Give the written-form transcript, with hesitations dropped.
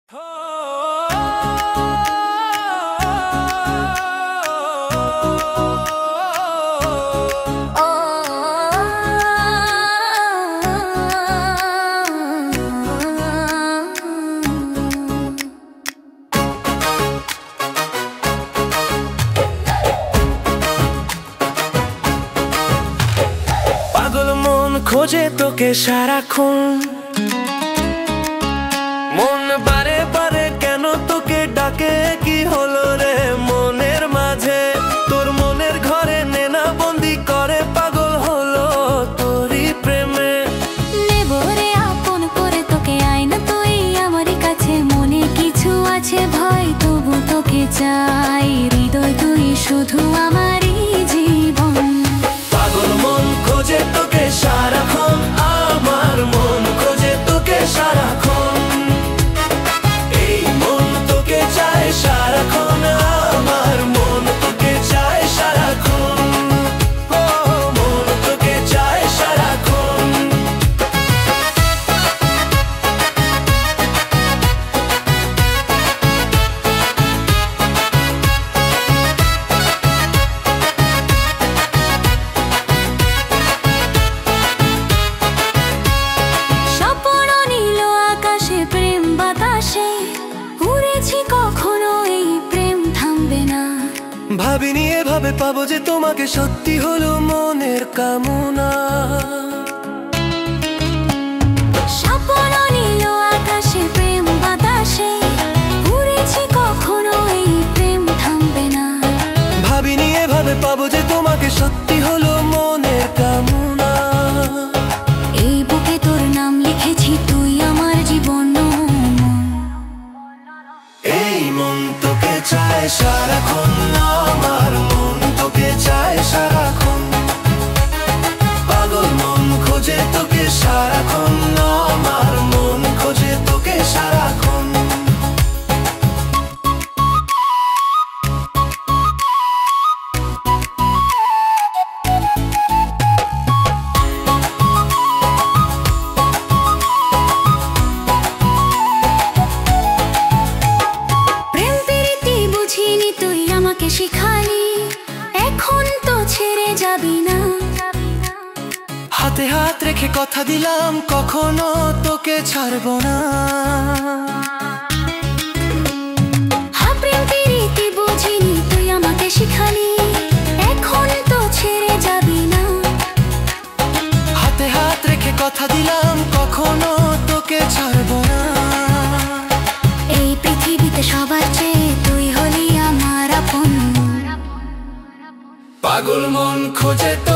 পাগল মন খোঁজে তোকে সারাক্ষণ, মন বারে বারে কেন তোকে ডাকে, কি হলো রে মনের মাঝে? তোর মনের ঘরে নেনা বন্দি করে, পাগল হলো তোরই প্রেমে। নেব রে আপন করে তোকে, আয়না তুই আমারই কাছে, মনে কিছু আছে ভয় তবু তোকে চাই, হৃদয় তুই শুধু আমারই জীবন। পাগল মন খোঁজে তোকে সারাক্ষণ, আমার মন খোঁজে তোকে সারাক্ষণ, এই মন তোকে চায় সারাক্ষণ, আমার মন তোকে চায় সারাক্ষণ, ও মন তোকে চায় সারাক্ষণ। স্বপ্ন নীল আকাশে প্রেম বাতাসে উড়েছি, কখনো এই প্রেম থামবে না। ভাবিনি এভাবে পাবো যে তোমাকে, সত্যি হলো মনের কামনা। স্বপ্ন নীল আকাশে প্রেম বাতাসে উড়েছি, কখনো এই প্রেম থামবে না। ভাবিনি এভাবে পাবো যে তোমাকে, সত্যি হলো মনের কামনা। এই বুকে তোর নাম লিখেছি, তুই আমার জীবন। এই মন তোকে চায় সারাক্ষণ, আমার মন তোকে চায় সারাক্ষণ, পাগল মন খোঁজে তোকে সারাক্ষণ, আমার মন খোঁজে তোকে সারাক্ষণ। প্রেম প্রীতি বুঝিনি তুই আমাকে শিখালি, এখন তো ছেড়ে যাবি না। হাতে হাত রেখে কথা দিলাম, কখনো তোকে ছাড়বো না। প্রেম প্রীতি বুঝিনি তুই আমাকে শিখালি, এখন তো ছেড়ে যাবি না। হাতে হাত রেখে কথা দিলাম, কখনো তোকে ছাড়বো না। এই পৃথিবীতে সবার চেয়ে তুই হলি আমার আপন। পাগল মন খোঁজে তো